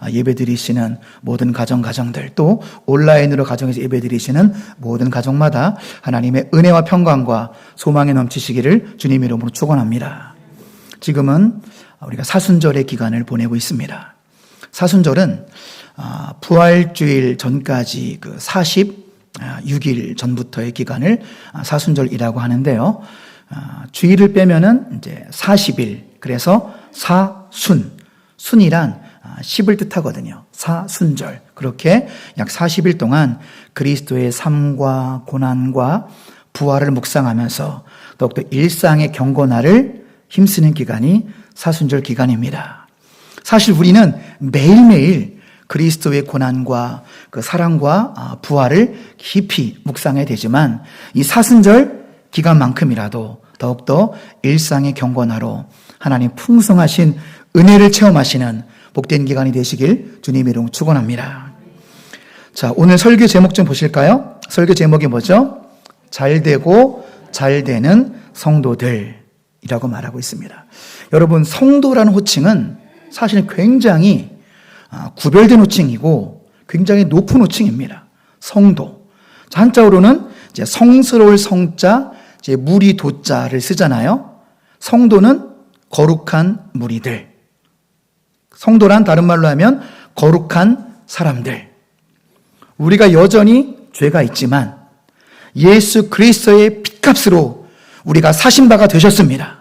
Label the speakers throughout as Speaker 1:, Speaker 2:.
Speaker 1: 예배드리시는 모든 가정들, 또 온라인으로 가정에서 예배드리시는 모든 가정마다 하나님의 은혜와 평강과 소망이 넘치시기를 주님 이름으로 축원합니다. 지금은 우리가 사순절의 기간을 보내고 있습니다. 사순절은 부활주일 전까지 그 46일 전부터의 기간을 사순절이라고 하는데요. 주일을 빼면은 이제 40일, 그래서 순이란 10을 뜻하거든요. 사순절. 그렇게 약 40일 동안 그리스도의 삶과 고난과 부활을 묵상하면서 더욱더 일상의 경건화를 힘쓰는 기간이 사순절 기간입니다. 사실 우리는 매일매일 그리스도의 고난과 그 사랑과 부활을 깊이 묵상해야 되지만 이 사순절 기간만큼이라도 더욱더 일상의 경건화로 하나님 풍성하신 은혜를 체험하시는 복된 기간이 되시길 주님 이름으로 축원합니다. 자, 오늘 설교 제목 좀 보실까요? 설교 제목이 뭐죠? 잘되고 잘되는 성도들이라고 말하고 있습니다. 여러분, 성도라는 호칭은 사실 굉장히 구별된 호칭이고 굉장히 높은 호칭입니다. 성도. 한자어로는 이제 성스러울 성자, 이제 무리 도자를 쓰잖아요. 성도는 거룩한 무리들. 성도란 다른 말로 하면 거룩한 사람들. 우리가 여전히 죄가 있지만 예수 그리스도의 핏값으로 우리가 사신 바가 되셨습니다.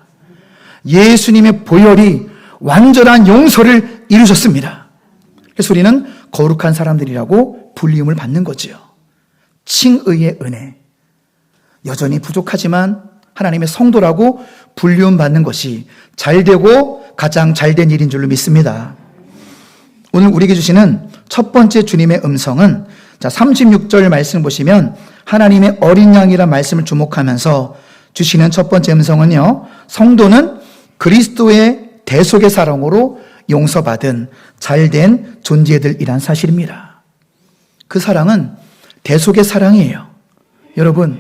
Speaker 1: 예수님의 보혈이 완전한 용서를 이루셨습니다. 그래서 우리는 거룩한 사람들이라고 불리움을 받는 거지요. 칭의의 은혜. 여전히 부족하지만 하나님의 성도라고 불리움 받는 것이 잘되고 가장 잘된 일인 줄로 믿습니다. 오늘 우리에게 주시는 첫 번째 주님의 음성은 36절 말씀 보시면 하나님의 어린 양이라는 말씀을 주목하면서 주시는 첫 번째 음성은요, 성도는 그리스도의 대속의 사랑으로 용서받은 잘된 존재들이란 사실입니다. 그 사랑은 대속의 사랑이에요. 여러분,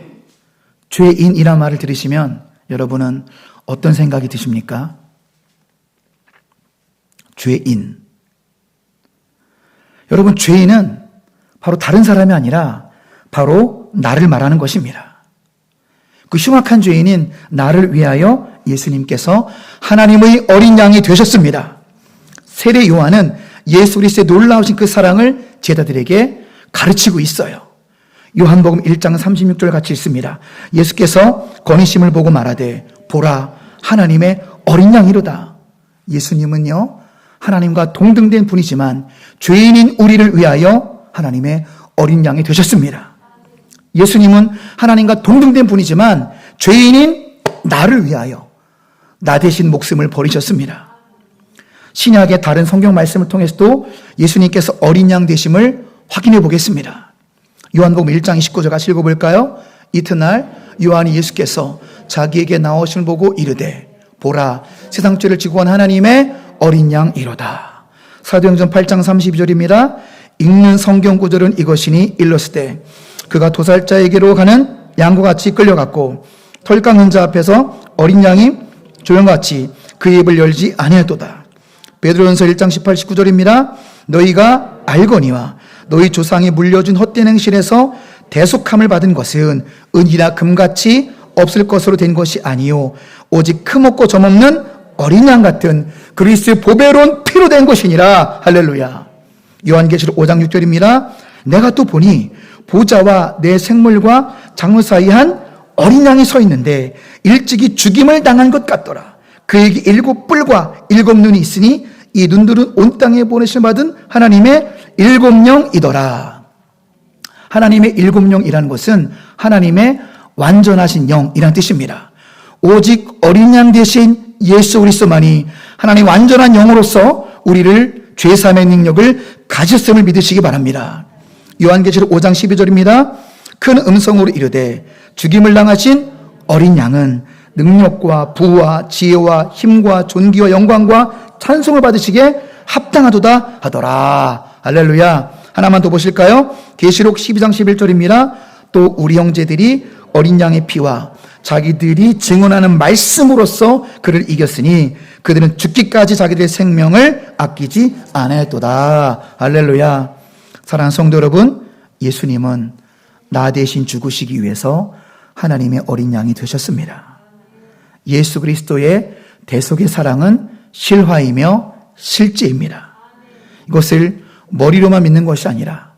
Speaker 1: 죄인이란 말을 들으시면 여러분은 어떤 생각이 드십니까? 죄인. 여러분, 죄인은 바로 다른 사람이 아니라 바로 나를 말하는 것입니다. 그 흉악한 죄인인 나를 위하여 예수님께서 하나님의 어린 양이 되셨습니다. 세례 요한은 예수 그리스도의 놀라우신 그 사랑을 제자들에게 가르치고 있어요. 요한복음 1장 36절 같이 읽습니다. 예수께서 건의심을 보고 말하되 보라 하나님의 어린 양이로다. 예수님은요, 하나님과 동등된 분이지만 죄인인 우리를 위하여 하나님의 어린 양이 되셨습니다. 예수님은 하나님과 동등된 분이지만 죄인인 나를 위하여 나 대신 목숨을 버리셨습니다. 신약의 다른 성경 말씀을 통해서도 예수님께서 어린 양 되심을 확인해 보겠습니다. 요한복음 1장 29절 같이 읽어볼까요? 이튿날 요한이 예수께서 자기에게 나오심을 보고 이르되 보라 세상 죄를 지고 온 하나님의 어린 양이로다. 사도행전 8장 32절입니다. 읽는 성경 구절은 이것이니 일렀으되 그가 도살자에게로 가는 양과 같이 끌려갔고 털 깎는 자 앞에서 어린 양이 조용같이 그 입을 열지 아니하였도다. 베드로전서 1장 18, 19절입니다. 너희가 알거니와 너희 조상이 물려준 헛된 행실에서 대속함을 받은 것은 은이나 금같이 없을 것으로 된 것이 아니요 오직 크먹고 점없는 어린 양 같은 그리스도의 보배로운 피로 된 것이니라. 할렐루야. 요한계시록 5장 6절입니다. 내가 또 보니 보좌와 내 생물과 장로 사이 한 어린 양이 서 있는데 일찍이 죽임을 당한 것 같더라. 그에게 7뿔과 7눈이 있으니 이 눈들은 온 땅에 보내심 받은 하나님의 7영이더라. 하나님의 7영이라는 것은 하나님의 완전하신 영이라는 뜻입니다. 오직 어린 양 대신 예수 그리스도만이 하나님 완전한 영으로서 우리를 죄사함의 능력을 가졌음을 믿으시기 바랍니다. 요한계시록 5장 12절입니다. 큰 음성으로 이르되 죽임을 당하신 어린 양은 능력과 부와 지혜와 힘과 존귀와 영광과 찬송을 받으시기에 합당하도다 하더라. 할렐루야. 하나만 더 보실까요? 계시록 12장 11절입니다. 또 우리 형제들이 어린 양의 피와 자기들이 증언하는 말씀으로써 그를 이겼으니 그들은 죽기까지 자기들의 생명을 아끼지 않았도다. 할렐루야. 사랑하는 성도 여러분, 예수님은 나 대신 죽으시기 위해서 하나님의 어린 양이 되셨습니다. 예수 그리스도의 대속의 사랑은 실화이며 실제입니다. 이것을 머리로만 믿는 것이 아니라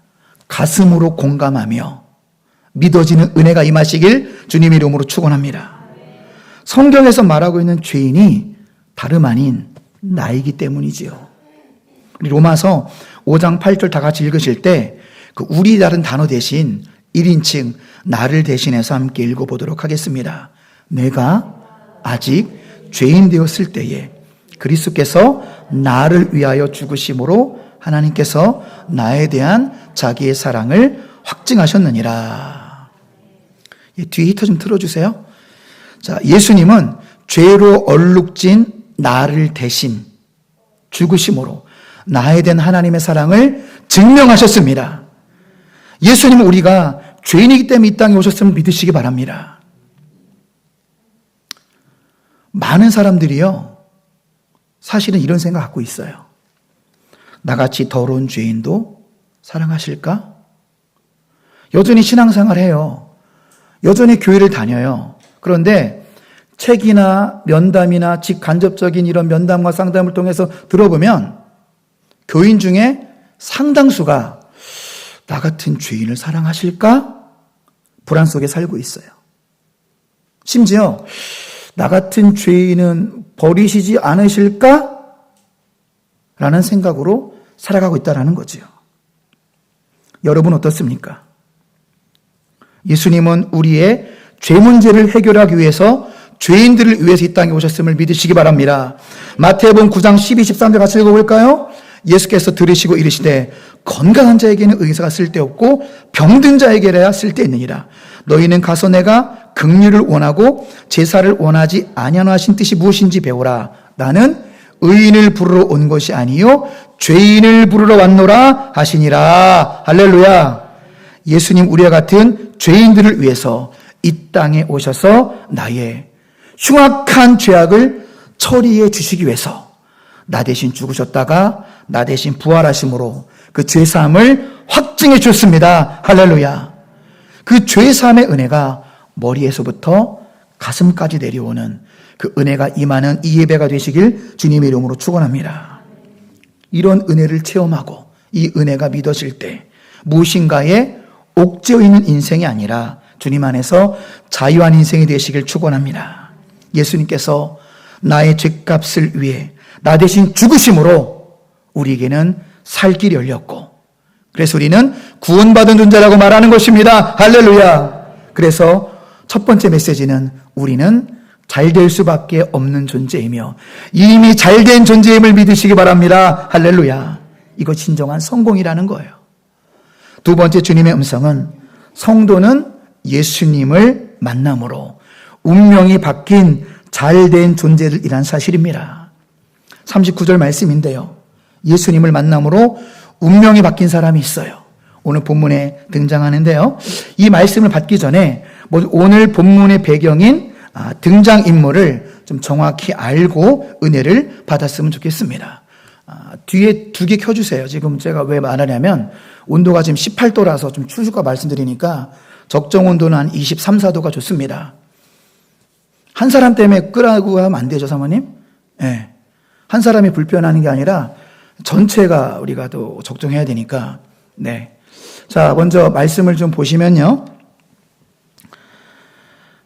Speaker 1: 가슴으로 공감하며 믿어지는 은혜가 임하시길 주님의 이름으로 축원합니다. 성경에서 말하고 있는 죄인이 다름 아닌 나이기 때문이지요. 우리 로마서 5장 8절 다 같이 읽으실 때 그 우리 다른 단어 대신 1인칭 나를 대신해서 함께 읽어보도록 하겠습니다. 내가 아직 죄인 되었을 때에 그리스도께서 나를 위하여 죽으심으로 하나님께서 나에 대한 자기의 사랑을 확증하셨느니라. 뒤에 히터 좀 틀어주세요. 자, 예수님은 죄로 얼룩진 나를 대신 죽으심으로 나에 대한 하나님의 사랑을 증명하셨습니다. 예수님은 우리가 죄인이기 때문에 이 땅에 오셨음을 믿으시기 바랍니다. 많은 사람들이요, 사실은 이런 생각 갖고 있어요. 나같이 더러운 죄인도 사랑하실까? 여전히 신앙생활 해요. 여전히 교회를 다녀요. 그런데 책이나 면담이나 직간접적인 이런 면담과 상담을 통해서 들어보면 교인 중에 상당수가 나 같은 죄인을 사랑하실까? 불안 속에 살고 있어요. 심지어 나 같은 죄인은 버리시지 않으실까? 라는 생각으로 살아가고 있다는 거지요. 여러분 어떻습니까? 예수님은 우리의 죄 문제를 해결하기 위해서 죄인들을 위해서 이 땅에 오셨음을 믿으시기 바랍니다. 마태복음 9장 12, 13절 같이 읽어볼까요? 예수께서 들으시고 이르시되 건강한 자에게는 의사가 쓸데없고 병든 자에게라야 쓸데있느니라. 너희는 가서 내가 긍휼을 원하고 제사를 원하지 아니하노 하신 뜻이 무엇인지 배우라. 나는 의인을 부르러 온 것이 아니요 죄인을 부르러 왔노라 하시니라. 할렐루야. 예수님 우리와 같은 죄인들을 위해서 이 땅에 오셔서 나의 흉악한 죄악을 처리해 주시기 위해서 나 대신 죽으셨다가 나 대신 부활하심으로 그 죄사함을 확증해 주셨습니다. 할렐루야. 그 죄사함의 은혜가 머리에서부터 가슴까지 내려오는 그 은혜가 임하는 이 예배가 되시길 주님의 이름으로 축원합니다. 이런 은혜를 체험하고 이 은혜가 믿어질 때 무엇인가에 옥죄어 있는 인생이 아니라 주님 안에서 자유한 인생이 되시길 축원합니다. 예수님께서 나의 죄값을 위해 나 대신 죽으심으로 우리에게는 살 길이 열렸고 그래서 우리는 구원받은 존재라고 말하는 것입니다. 할렐루야. 그래서 첫 번째 메시지는 우리는 잘 될 수밖에 없는 존재이며 이미 잘된 존재임을 믿으시기 바랍니다. 할렐루야. 이거 진정한 성공이라는 거예요. 두 번째 주님의 음성은 성도는 예수님을 만남으로 운명이 바뀐 잘된 존재들이란 사실입니다. 39절 말씀인데요. 예수님을 만남으로 운명이 바뀐 사람이 있어요. 오늘 본문에 등장하는데요. 이 말씀을 받기 전에 오늘 본문의 배경인 등장인물을 좀 정확히 알고 은혜를 받았으면 좋겠습니다. 뒤에 두 개 켜주세요. 지금 제가 왜 말하냐면 온도가 지금 18도라서 좀 추울까 말씀드리니까 적정 온도는 한 23, 4도가 좋습니다. 한 사람 때문에 끄라고 하면 안 되죠, 사모님? 네. 한 사람이 불편하는 게 아니라 전체가 우리가 또 적정해야 되니까. 네. 자, 먼저 말씀을 좀 보시면요.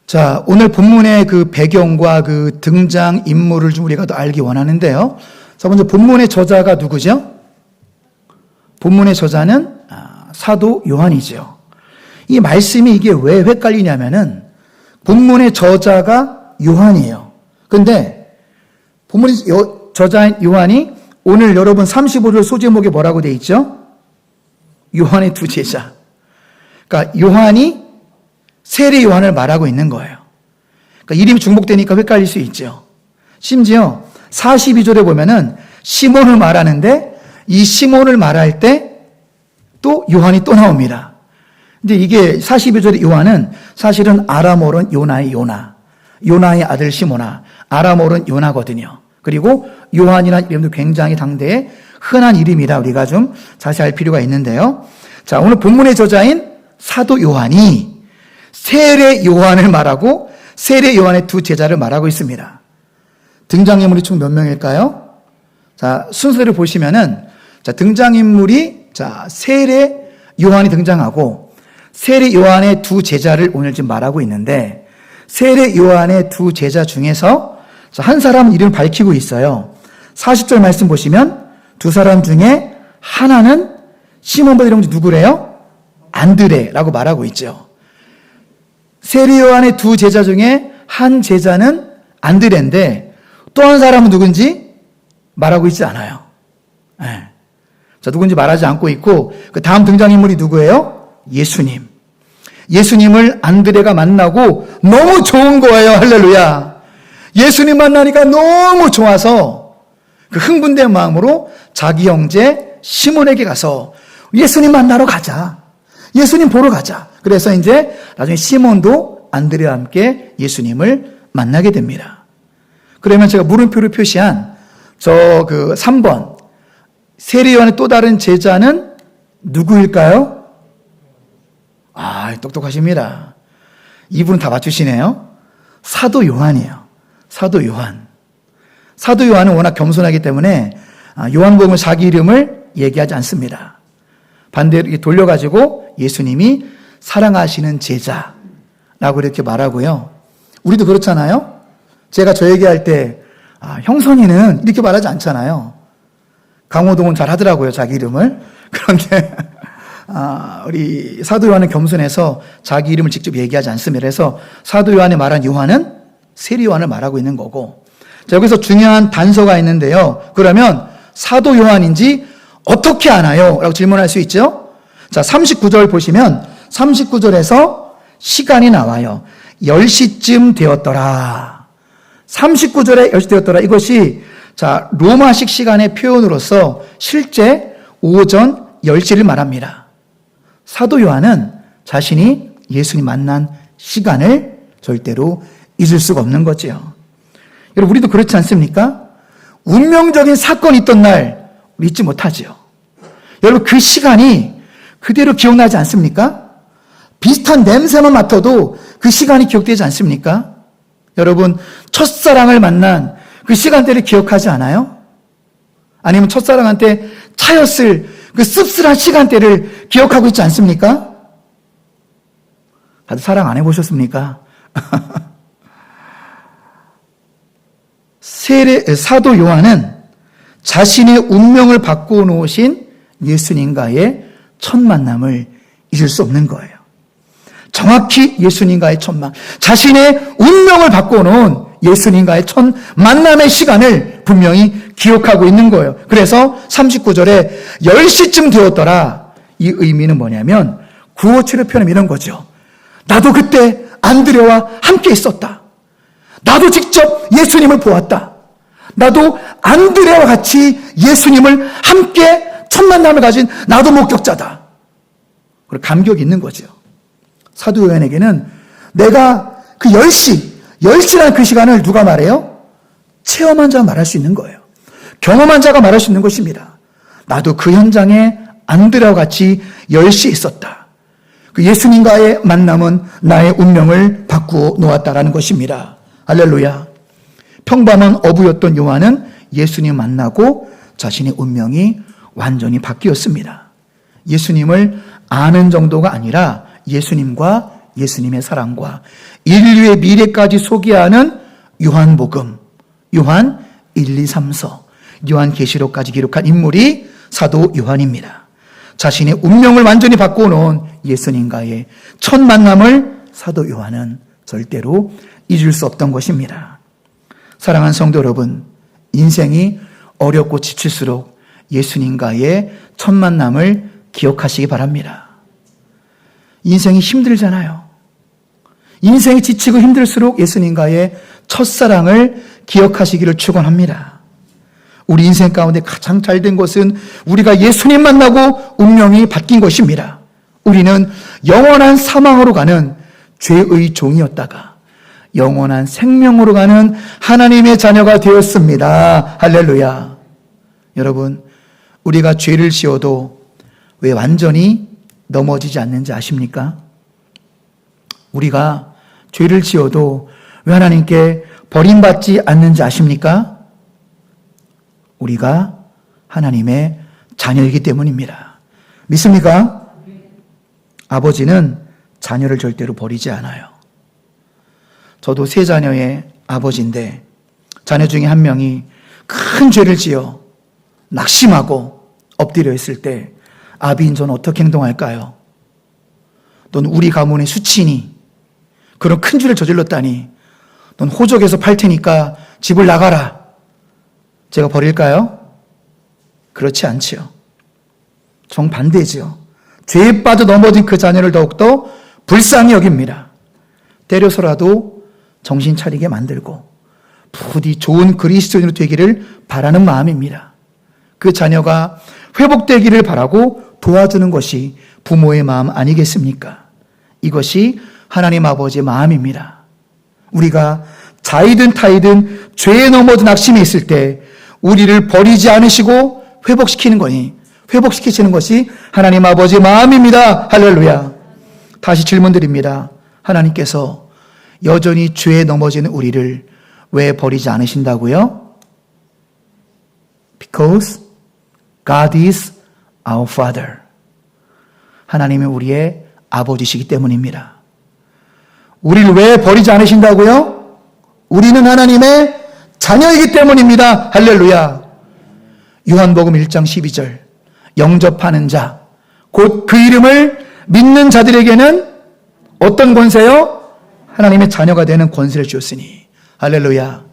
Speaker 1: 자, 오늘 본문의 그 배경과 그 등장 인물을 좀 우리가 더 알기 원하는데요. 자, 먼저 본문의 저자가 누구죠? 본문의 저자는 사도 요한이죠. 이 말씀이 이게 왜 헷갈리냐면은 본문의 저자가 요한이에요. 근데 본문의 저자인 요한이 오늘 여러분 35절 소제목에 뭐라고 돼 있죠? 요한의 두 제자. 그러니까 요한이 세례 요한을 말하고 있는 거예요. 그러니까 이름이 중복되니까 헷갈릴 수 있죠. 심지어 42절에 보면은 시몬을 말하는데 이 시몬을 말할 때 또 요한이 또 나옵니다. 근데 이게 42절의 요한은 사실은 아람어로는 요나의 아들 시모나, 아람어로는 요나거든요. 그리고 요한이라는 이름도 굉장히 당대에 흔한 이름이라 우리가 좀 자세히 알 필요가 있는데요. 자, 오늘 본문의 저자인 사도 요한이 세례 요한을 말하고 세례 요한의 두 제자를 말하고 있습니다. 등장인물이 총 몇 명일까요? 자, 순서를 보시면은, 자, 등장인물이, 자, 세례 요한이 등장하고, 세례 요한의 두 제자를 오늘 지금 말하고 있는데, 세례 요한의 두 제자 중에서, 자, 한 사람 이름을 밝히고 있어요. 40절 말씀 보시면, 두 사람 중에 하나는 시몬 베드로 형제 누구래요? 안드레라고 말하고 있죠. 세례 요한의 두 제자 중에 한 제자는 안드레인데, 또 한 사람은 누군지 말하고 있지 않아요. 네. 자, 누군지 말하지 않고 있고, 그 다음 등장인물이 누구예요? 예수님. 예수님을 안드레가 만나고 너무 좋은 거예요. 할렐루야. 예수님 만나니까 너무 좋아서 그 흥분된 마음으로 자기 형제 시몬에게 가서 예수님 만나러 가자. 예수님 보러 가자. 그래서 이제 나중에 시몬도 안드레와 함께 예수님을 만나게 됩니다. 그러면 제가 물음표를 표시한 저 그 3번 세례 요한의 또 다른 제자는 누구일까요? 아, 똑똑하십니다. 이분은 다 맞추시네요. 사도 요한이에요. 사도 요한. 사도 요한은 워낙 겸손하기 때문에 요한복음은 자기 이름을 얘기하지 않습니다. 반대로 이렇게 돌려가지고 예수님이 사랑하시는 제자라고 이렇게 말하고요. 우리도 그렇잖아요. 제가 저 얘기할 때 형선이는 이렇게 말하지 않잖아요. 강호동은 잘 하더라고요, 자기 이름을. 그런데 우리 사도 요한은 겸손해서 자기 이름을 직접 얘기하지 않습니다. 그래서 사도 요한이 말한 요한은 세례 요한을 말하고 있는 거고. 자, 여기서 중요한 단서가 있는데요. 그러면 사도 요한인지 어떻게 아나요? 라고 질문할 수 있죠. 자, 39절 보시면 39절에서 시간이 나와요. 10시쯤 되었더라. 39절에 10시 되었더라. 이것이 자, 로마식 시간의 표현으로서 실제 오전 10시를 말합니다. 사도 요한은 자신이 예수님 만난 시간을 절대로 잊을 수가 없는 거죠. 여러분, 우리도 그렇지 않습니까? 운명적인 사건이 있던 날 우리 잊지 못하죠. 여러분, 그 시간이 그대로 기억나지 않습니까? 비슷한 냄새만 맡아도 그 시간이 기억되지 않습니까? 여러분, 첫사랑을 만난 그 시간대를 기억하지 않아요? 아니면 첫사랑한테 차였을 그 씁쓸한 시간대를 기억하고 있지 않습니까? 다들 사랑 안 해보셨습니까? 사도 요한은 자신의 운명을 바꾸어 놓으신 예수님과의 첫 만남을 잊을 수 없는 거예요. 정확히 예수님과의 첫 만남, 자신의 운명을 바꾸어 놓은 예수님과의 첫 만남의 시간을 분명히 기억하고 있는 거예요. 그래서 39절에 10시쯤 되었더라. 이 의미는 뭐냐면 구어체를 표현하면 이런 거죠. 나도 그때 안드레와 함께 있었다. 나도 직접 예수님을 보았다. 나도 안드레와 같이 예수님을 함께 첫 만남을 가진 나도 목격자다. 그리고 감격이 있는 거죠. 사도 요한에게는 내가 그 10시라는 그 시간을 누가 말해요? 체험한 자가 말할 수 있는 거예요. 경험한 자가 말할 수 있는 것입니다. 나도 그 현장에 안드레와 같이 10시에 있었다. 그 예수님과의 만남은 나의 운명을 바꾸어 놓았다라는 것입니다. 할렐루야. 평범한 어부였던 요한은 예수님 만나고 자신의 운명이 완전히 바뀌었습니다. 예수님을 아는 정도가 아니라 예수님과 예수님의 사랑과 인류의 미래까지 소개하는 요한복음, 요한 1, 2, 3서, 요한계시록까지 기록한 인물이 사도 요한입니다. 자신의 운명을 완전히 바꿔놓은 예수님과의 첫 만남을 사도 요한은 절대로 잊을 수 없던 것입니다. 사랑하는 성도 여러분, 인생이 어렵고 지칠수록 예수님과의 첫 만남을 기억하시기 바랍니다. 인생이 힘들잖아요. 인생이 지치고 힘들수록 예수님과의 첫사랑을 기억하시기를 축원합니다. 우리 인생 가운데 가장 잘된 것은 우리가 예수님 만나고 운명이 바뀐 것입니다. 우리는 영원한 사망으로 가는 죄의 종이었다가 영원한 생명으로 가는 하나님의 자녀가 되었습니다. 할렐루야. 여러분, 우리가 죄를 지어도 왜 완전히 넘어지지 않는지 아십니까? 우리가 죄를 지어도 왜 하나님께 버림받지 않는지 아십니까? 우리가 하나님의 자녀이기 때문입니다. 믿습니까? 아버지는 자녀를 절대로 버리지 않아요. 저도 세 자녀의 아버지인데 자녀 중에 한 명이 큰 죄를 지어 낙심하고 엎드려 있을 때 아비인 저는 어떻게 행동할까요? 넌 우리 가문의 수치니 그런 큰 죄를 저질렀다니 넌 호적에서 팔 테니까 집을 나가라. 제가 버릴까요? 그렇지 않지요. 정반대지요. 죄에 빠져 넘어진 그 자녀를 더욱더 불쌍히 여깁니다. 때려서라도 정신 차리게 만들고 부디 좋은 그리스도인으로 되기를 바라는 마음입니다. 그 자녀가 회복되기를 바라고 도와주는 것이 부모의 마음 아니겠습니까? 이것이 하나님 아버지의 마음입니다. 우리가 자이든 타이든 죄에 넘어져 낙심이 있을 때 우리를 버리지 않으시고 회복시키시는 것이 하나님 아버지의 마음입니다. 할렐루야. 다시 질문드립니다. 하나님께서 여전히 죄에 넘어지는 우리를 왜 버리지 않으신다고요? Because God is our Father. 하나님은 우리의 아버지시기 때문입니다. 우리를 왜 버리지 않으신다고요? 우리는 하나님의 자녀이기 때문입니다. 할렐루야. 요한복음 1장 12절 영접하는 자, 곧 그 이름을 믿는 자들에게는 어떤 권세요? 하나님의 자녀가 되는 권세를 주었으니. 할렐루야.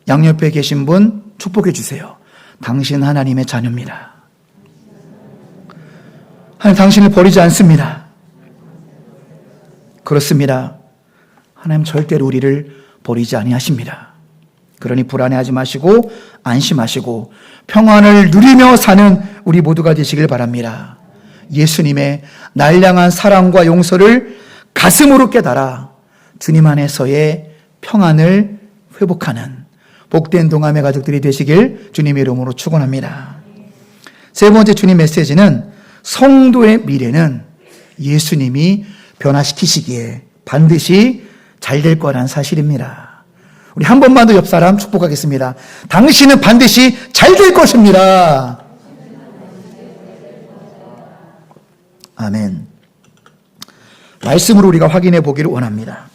Speaker 1: 양옆에 계신 분 축복해 주세요. 당신 하나님의 자녀입니다. 하나님 당신을 버리지 않습니다. 그렇습니다. 하나님 절대로 우리를 버리지 아니하십니다. 그러니 불안해하지 마시고 안심하시고 평안을 누리며 사는 우리 모두가 되시길 바랍니다. 예수님의 날량한 사랑과 용서를 가슴으로 깨달아 주님 안에서의 평안을 회복하는 복된 동함의 가족들이 되시길 주님의 이름으로 축원합니다. 세 번째 주님 메시지는 성도의 미래는 예수님이 변화시키시기에 반드시 잘 될 거라는 사실입니다. 우리 한 번만 더 옆 사람 축복하겠습니다. 당신은 반드시 잘 될 것입니다. 아멘. 말씀으로 우리가 확인해 보기를 원합니다.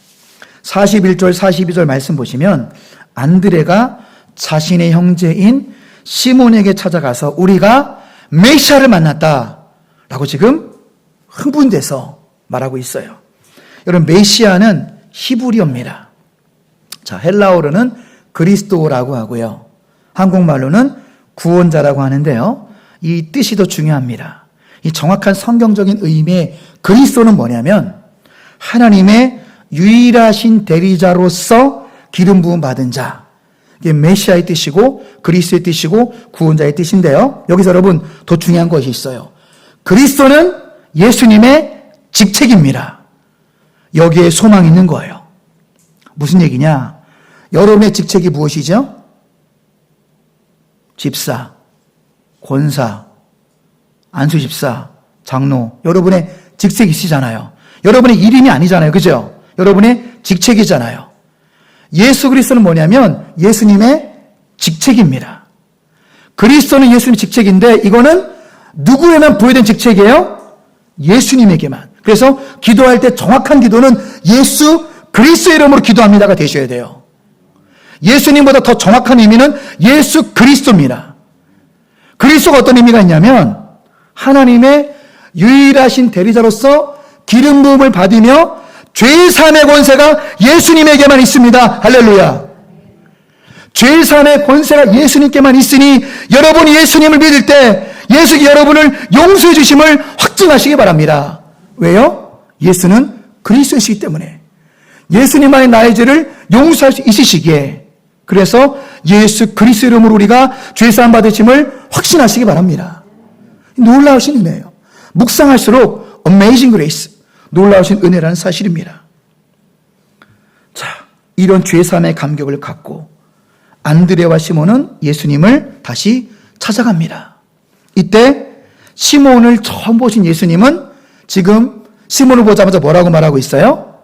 Speaker 1: 41절 42절 말씀 보시면 안드레가 자신의 형제인 시몬에게 찾아가서 우리가 메시아를 만났다라고 지금 흥분돼서 말하고 있어요. 여러분, 메시아는 히브리어입니다. 자, 헬라어로는 그리스도라고 하고요. 한국말로는 구원자라고 하는데요. 이 뜻이 더 중요합니다. 이 정확한 성경적인 의미의 그리스도는 뭐냐면 하나님의 유일하신 대리자로서 기름 부음 받은 자. 이게 메시아의 뜻이고 그리스도의 뜻이고 구원자의 뜻인데요. 여기서 여러분 더 중요한 것이 있어요. 그리스도는 예수님의 직책입니다. 여기에 소망이 있는 거예요. 무슨 얘기냐? 여러분의 직책이 무엇이죠? 집사, 권사, 안수집사, 장로. 여러분의 직책이 있으시잖아요. 여러분의 이름이 아니잖아요. 그죠? 여러분의 직책이잖아요. 예수 그리스도는 뭐냐면 예수님의 직책입니다. 그리스도는 예수님의 직책인데 이거는 누구에만 부여된 직책이에요? 예수님에게만. 그래서 기도할 때 정확한 기도는 예수 그리스도의 이름으로 기도합니다가 되셔야 돼요. 예수님보다 더 정확한 의미는 예수 그리스도입니다. 그리스도가 어떤 의미가 있냐면 하나님의 유일하신 대리자로서 기름 부음을 받으며 죄사함의 권세가 예수님에게만 있습니다. 할렐루야. 죄사함의 권세가 예수님께만 있으니 여러분이 예수님을 믿을 때 예수가 여러분을 용서해 주심을 확증하시기 바랍니다. 왜요? 예수는 그리스도이시기 때문에 예수님만의 나의 죄를 용서할 수 있으시기에 그래서 예수 그리스도 이름으로 우리가 죄사함 받으심을 확신하시기 바랍니다. 놀라우신 은혜예요. 묵상할수록 Amazing Grace, 놀라우신 은혜라는 사실입니다. 자, 이런 죄사함의 감격을 갖고 안드레와 시몬은 예수님을 다시 찾아갑니다. 이때 시몬을 처음 보신 예수님은 지금 시몬을 보자마자 뭐라고 말하고 있어요?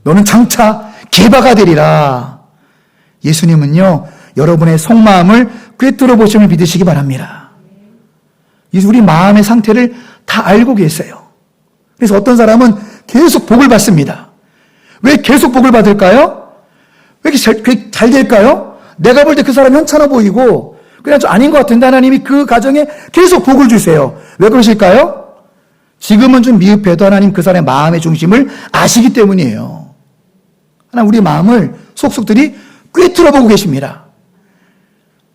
Speaker 1: 너는 장차 게바가 되리라. 예수님은요, 여러분의 속마음을 꿰뚫어 보심을 믿으시기 바랍니다. 우리 마음의 상태를 다 알고 계세요. 그래서 어떤 사람은 계속 복을 받습니다. 왜 계속 복을 받을까요? 왜 이렇게 잘 될까요? 내가 볼 때 그 사람 현찮아 보이고 그냥 좀 아닌 것 같은데 하나님이 그 가정에 계속 복을 주세요. 왜 그러실까요? 지금은 좀 미흡해도 하나님 그 사람의 마음의 중심을 아시기 때문이에요. 하나님 우리 마음을 속속들이 꿰뚫어 보고 계십니다.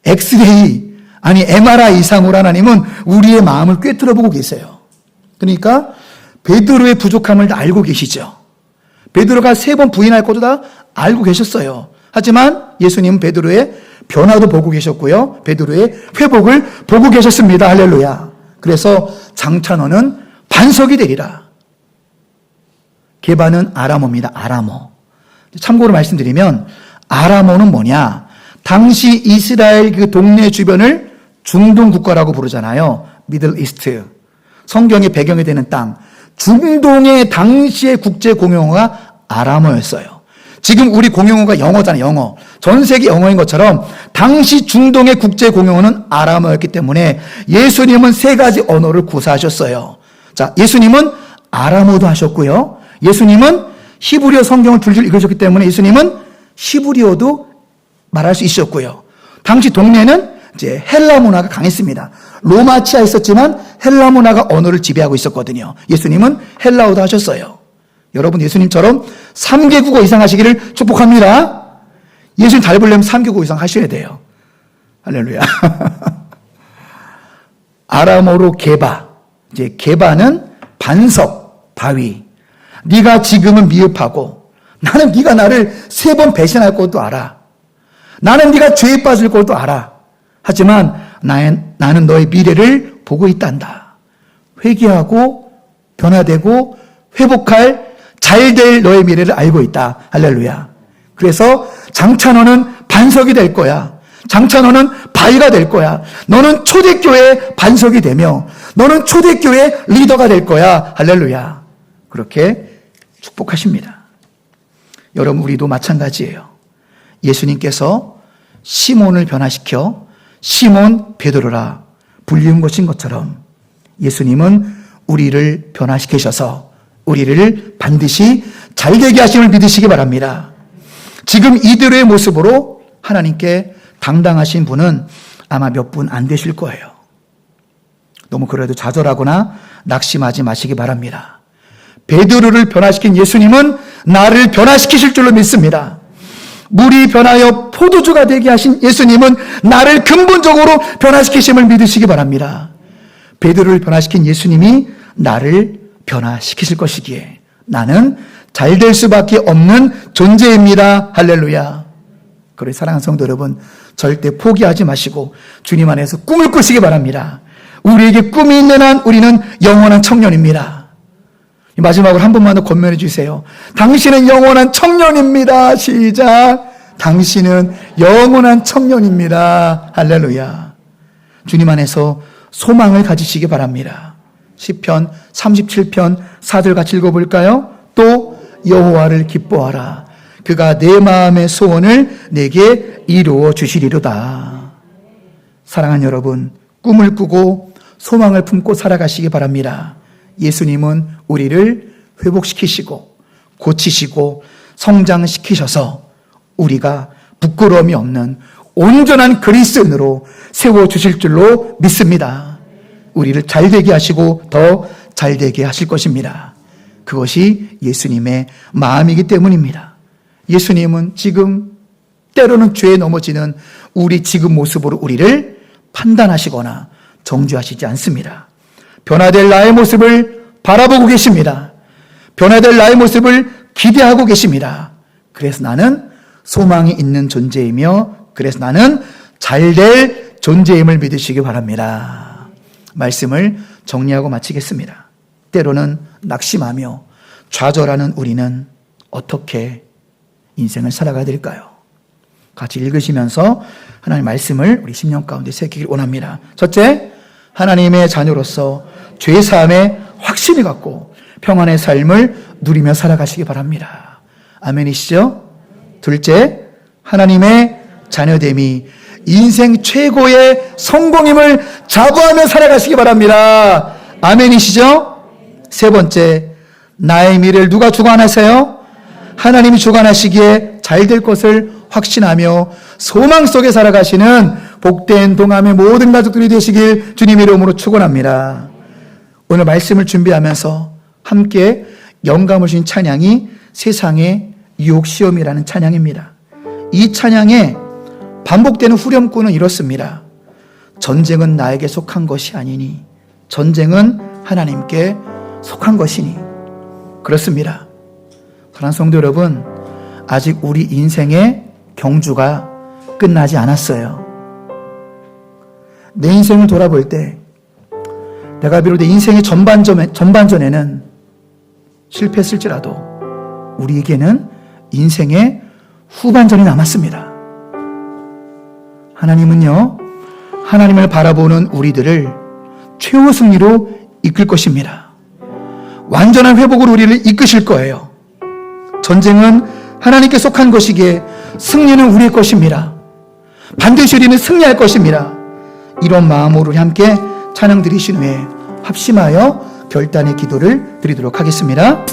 Speaker 1: 엑스레이, 아니 MRI 이상으로 하나님은 우리의 마음을 꿰뚫어 보고 계세요. 그러니까 베드로의 부족함을 다 알고 계시죠. 베드로가 3번 부인할 것도 다 알고 계셨어요. 하지만 예수님은 베드로의 변화도 보고 계셨고요. 베드로의 회복을 보고 계셨습니다. 할렐루야. 그래서 장차 너는 반석이 되리라. 게바는 아라모입니다. 아라모. 참고로 말씀드리면 아라모는 뭐냐? 당시 이스라엘 그 동네 주변을 중동 국가라고 부르잖아요. 미들 이스트. 성경의 배경이 되는 땅. 중동의 당시의 국제 공용어가 아람어였어요. 지금 우리 공용어가 영어잖아요. 영어. 전 세계 영어인 것처럼 당시 중동의 국제 공용어는 아람어였기 때문에 예수님은 3가지 언어를 구사하셨어요. 자, 예수님은 아람어도 하셨고요. 예수님은 히브리어 성경을 줄줄 읽으셨기 때문에 예수님은 히브리어도 말할 수 있었고요. 당시 동네는 이제 헬라 문화가 강했습니다. 로마치아 있었지만 헬라 문화가 언어를 지배하고 있었거든요. 예수님은 헬라어도 하셨어요. 여러분 예수님처럼 3개국어 이상 하시기를 축복합니다. 예수님 잘 보려면 3개국어 이상 하셔야 돼요. 할렐루야. 아람어로 게바. 이제 게바는 반석, 바위. 네가 지금은 미흡하고 나는 네가 나를 3번 배신할 것도 알아. 나는 네가 죄에 빠질 것도 알아. 하지만 나는 너의 미래를 보고 있단다. 회개하고 변화되고 회복할 잘될 너의 미래를 알고 있다. 할렐루야. 그래서 장차 너는 반석이 될 거야. 장차 너는 바위가 될 거야. 너는 초대교회의 반석이 되며 너는 초대교회의 리더가 될 거야. 할렐루야. 그렇게 축복하십니다. 여러분 우리도 마찬가지예요. 예수님께서 시몬을 변화시켜 시몬 베드로라 불리운 것인 것처럼 예수님은 우리를 변화시키셔서 우리를 반드시 잘되게 하심을 믿으시기 바랍니다. 지금 이대로의 모습으로 하나님께 당당하신 분은 아마 몇 분 안 되실 거예요. 너무 그래도 좌절하거나 낙심하지 마시기 바랍니다. 베드로를 변화시킨 예수님은 나를 변화시키실 줄로 믿습니다. 물이 변하여 포도주가 되게 하신 예수님은 나를 근본적으로 변화시키심을 믿으시기 바랍니다. 베드로를 변화시킨 예수님이 나를 변화시키실 것이기에 나는 잘될 수밖에 없는 존재입니다. 할렐루야. 그래 사랑하는 성도 여러분, 절대 포기하지 마시고 주님 안에서 꿈을 꾸시기 바랍니다. 우리에게 꿈이 있는 한 우리는 영원한 청년입니다. 마지막으로 한 번만 더 권면해 주세요. 당신은 영원한 청년입니다. 시작. 당신은 영원한 청년입니다. 할렐루야. 주님 안에서 소망을 가지시기 바랍니다. 시편 37편 4절 같이 읽어볼까요? 또 여호와를 기뻐하라. 그가 내 마음의 소원을 내게 이루어 주시리로다. 사랑하는 여러분, 꿈을 꾸고 소망을 품고 살아가시기 바랍니다. 예수님은 우리를 회복시키시고 고치시고 성장시키셔서 우리가 부끄러움이 없는 온전한 그리스도인으로 세워주실 줄로 믿습니다. 우리를 잘되게 하시고 더 잘되게 하실 것입니다. 그것이 예수님의 마음이기 때문입니다. 예수님은 지금 때로는 죄에 넘어지는 우리 지금 모습으로 우리를 판단하시거나 정죄하시지 않습니다. 변화될 나의 모습을 바라보고 계십니다. 변화될 나의 모습을 기대하고 계십니다. 그래서 나는 소망이 있는 존재이며 그래서 나는 잘될 존재임을 믿으시기 바랍니다. 말씀을 정리하고 마치겠습니다. 때로는 낙심하며 좌절하는 우리는 어떻게 인생을 살아가야 될까요? 같이 읽으시면서 하나님의 말씀을 우리 심령 가운데 새기길 원합니다. 첫째, 하나님의 자녀로서 죄사함에 확신을 갖고 평안의 삶을 누리며 살아가시기 바랍니다. 아멘이시죠? 둘째, 하나님의 자녀됨이 인생 최고의 성공임을 자부하며 살아가시기 바랍니다. 아멘이시죠? 세 번째, 나의 미래를 누가 주관하세요? 하나님이 주관하시기에 잘 될 것을 확신하며 소망 속에 살아가시는 복된 동함의 모든 가족들이 되시길 주님의 이름으로 축원합니다. 오늘 말씀을 준비하면서 함께 영감을 주신 찬양이 세상의 유혹시험이라는 찬양입니다. 이 찬양에 반복되는 후렴구는 이렇습니다. 전쟁은 나에게 속한 것이 아니니 전쟁은 하나님께 속한 것이니. 그렇습니다. 사랑하는 성도 여러분, 아직 우리 인생의 경주가 끝나지 않았어요. 내 인생을 돌아볼 때 내가 비록 내 인생의 전반전에는 실패했을지라도 우리에게는 인생의 후반전이 남았습니다. 하나님은요, 하나님을 바라보는 우리들을 최후 승리로 이끌 것입니다. 완전한 회복으로 우리를 이끄실 거예요. 전쟁은 하나님께 속한 것이기에 승리는 우리의 것입니다. 반드시 우리는 승리할 것입니다. 이런 마음으로 우리 함께 찬양 드리신 후에 합심하여 결단의 기도를 드리도록 하겠습니다.